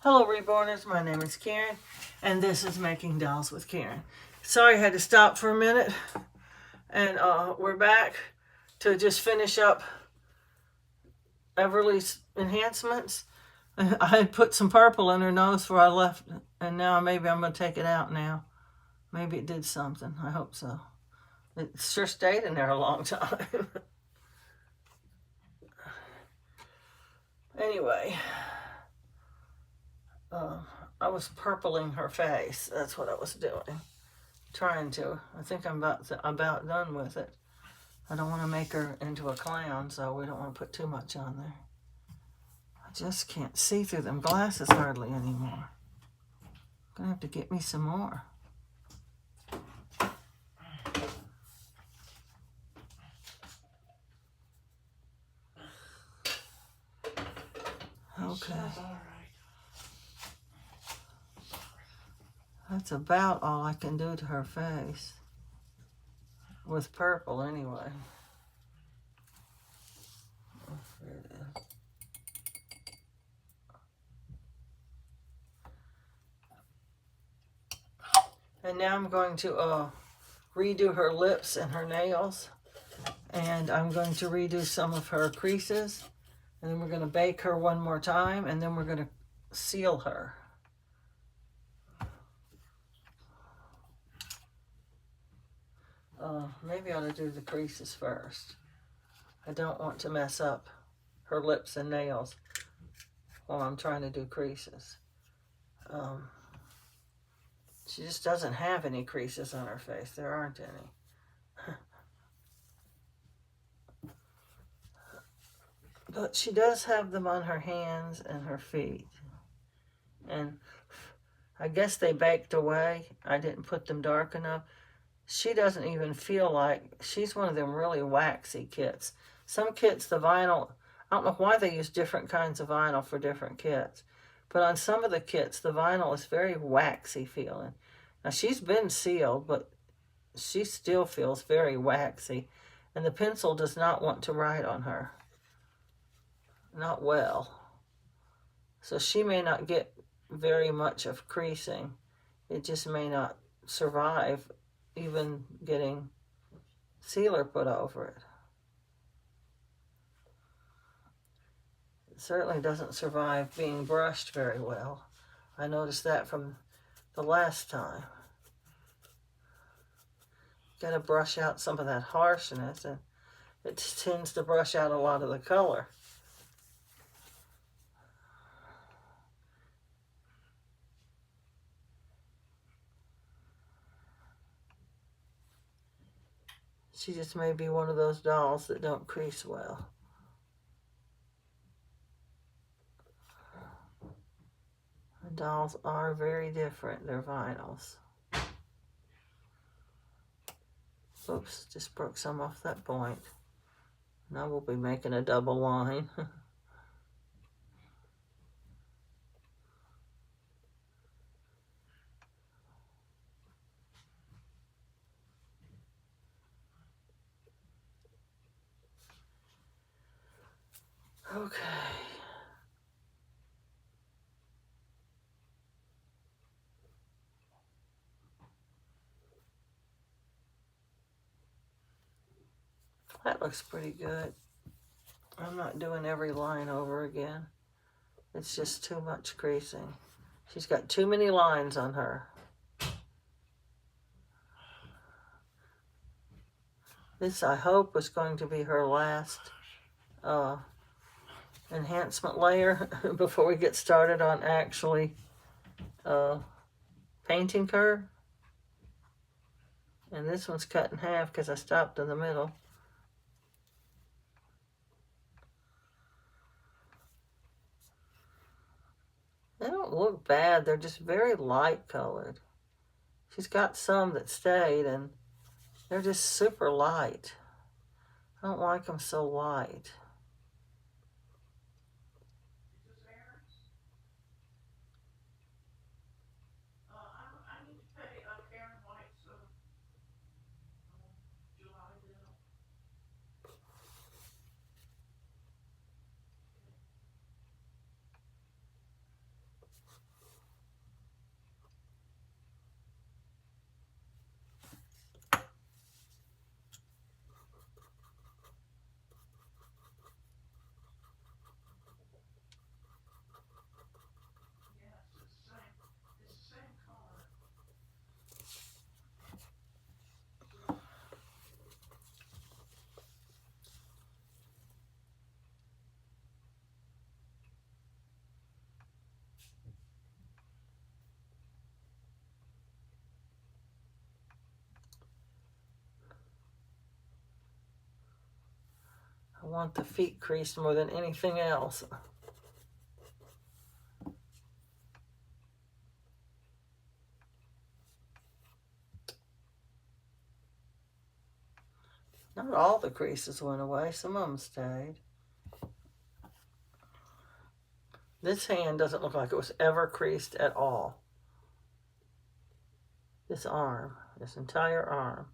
Hello Reborners, my name is Karen and this is Making Dolls with Karen. Sorry I had to stop for a minute and we're back to just finish up Everly's enhancements. I had put some purple in her nose before I left and now maybe I'm going to take it out now. Maybe it did something, I hope so. It sure stayed in there a long time. Anyway, I was purpling her face. That's what I was doing. Trying to. I think I'm about done with it. I don't want to make her into a clown, so we don't want to put too much on there. I just can't see through them glasses hardly anymore. I'm going to have to get me some more. Okay. That's about all I can do to her face. With purple, anyway. There it is. And now I'm going to redo her lips and her nails. And I'm going to redo some of her creases. And then we're going to bake her one more time. And then we're going to seal her. Maybe I ought to do the creases first. I don't want to mess up her lips and nails while I'm trying to do creases. She just doesn't have any creases on her face. There aren't any. But she does have them on her hands and her feet. And I guess they baked away. I didn't put them dark enough. She doesn't even feel like, she's one of them really waxy kits. Some kits, the vinyl, I don't know why they use different kinds of vinyl for different kits. But on some of the kits, the vinyl is very waxy feeling. Now she's been sealed, but she still feels very waxy. And the pencil does not want to write on her. Not well. So she may not get very much of creasing. It just may not survive even getting sealer put over it. It certainly doesn't survive being brushed very well. I noticed that from the last time. Got to brush out some of that harshness, and it tends to brush out a lot of the color. She just may be one of those dolls that don't crease well. The dolls are very different. They're vinyls. Oops, just broke some off that point. Now we'll be making a double line. Okay. That looks pretty good. I'm not doing every line over again. It's just too much creasing. She's got too many lines on her. This, I hope, was going to be her last enhancement layer before we get started on actually painting her. And this one's cut in half because I stopped in the middle. They don't look bad. They're just very light colored. She's got some that stayed and they're just super light. I don't like them so light. I want the feet creased more than anything else. Not all the creases went away. Some of them stayed. This hand doesn't look like it was ever creased at all. This arm, this entire arm.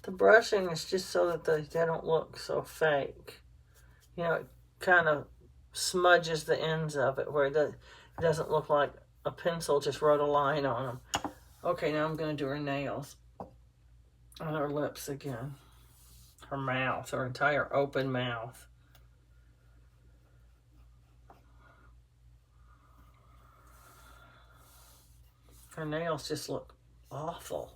The brushing is just so that they don't look so fake. You know, it kind of smudges the ends of it where it doesn't look like a pencil just wrote a line on them. Okay, now I'm going to do her nails on her lips again. Her mouth, her entire open mouth. Her nails just look awful.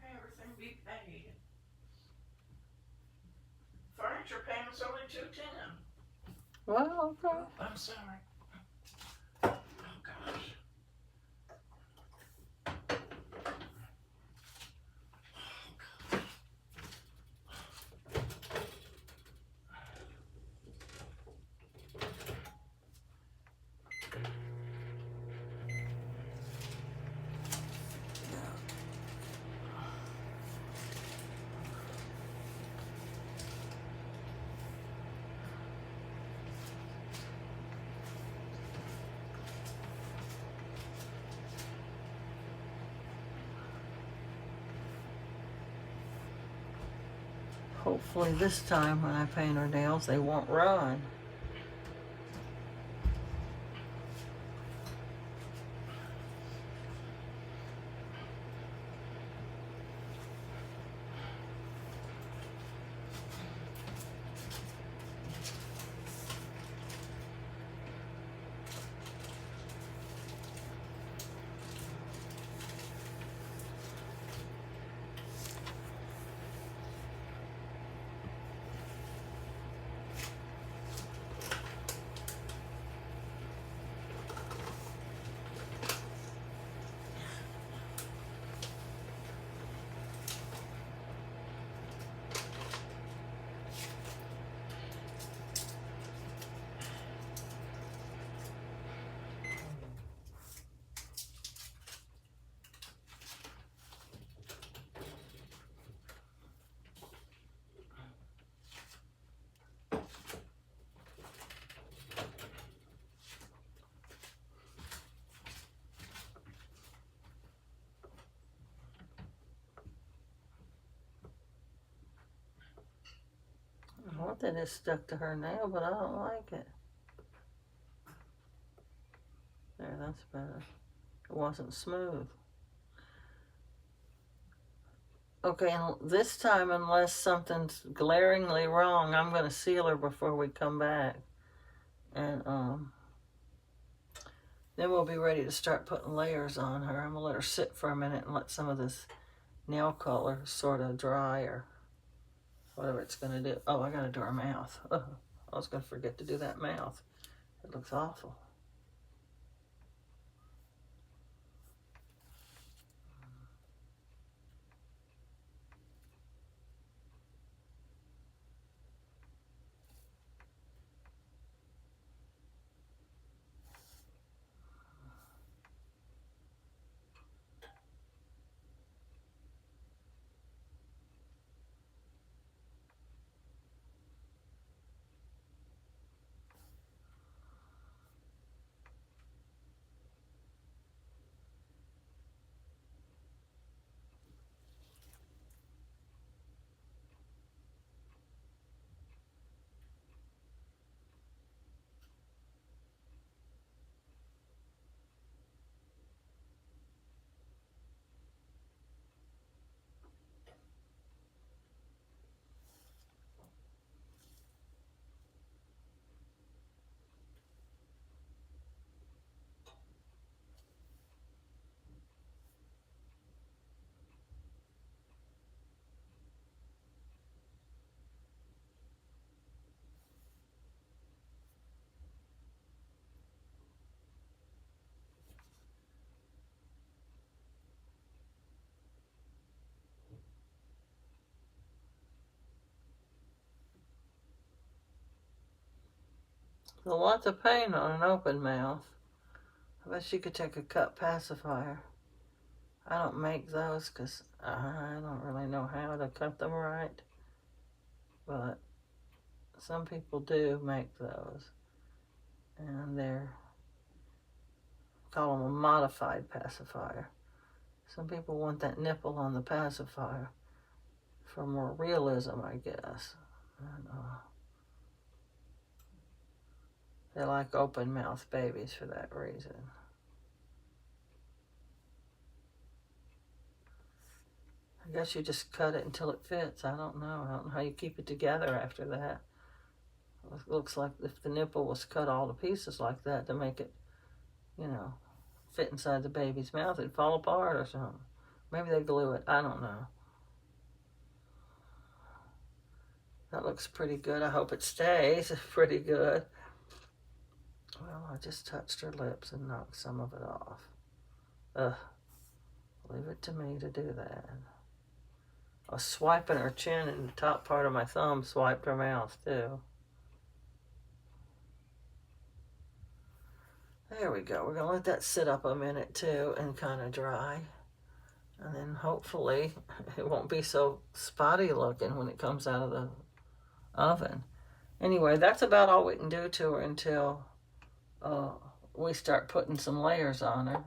Everything be paid. Furniture payment's only $210. Well, okay. Oh, I'm sorry. Oh, gosh. Hopefully this time when I paint her nails, they won't run. Something is stuck to her nail, but I don't like it. There, that's better. It wasn't smooth. Okay, and this time, unless something's glaringly wrong, I'm going to seal her before we come back. And then we'll be ready to start putting layers on her. I'm going to let her sit for a minute and let some of this nail color sort of dry or whatever it's going to do. Oh, I got to do her mouth. Oh, I was going to forget to do that mouth. It looks awful. A lot of pain on an open mouth. I bet you could take a cut pacifier. I don't make those because I don't really know how to cut them right. But some people do make those. And they're, call them a modified pacifier. Some people want that nipple on the pacifier for more realism, I guess. And, they like open mouth babies for that reason. I guess you just cut it until it fits. I don't know. I don't know how you keep it together after that. It looks like if the nipple was cut all to pieces like that to make it, you know, fit inside the baby's mouth, it'd fall apart or something. Maybe they glue it. I don't know. That looks pretty good. I hope it stays pretty good. Well, I just touched her lips and knocked some of it off. Ugh. Leave it to me to do that. I was swiping her chin and the top part of my thumb swiped her mouth too. There we go. We're going to let that sit up a minute too and kind of dry. And then hopefully it won't be so spotty looking when it comes out of the oven. Anyway, that's about all we can do to her until we start putting some layers on her.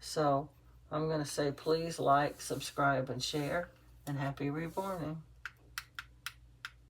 So I'm going to say please like, subscribe, and share, and happy reborning.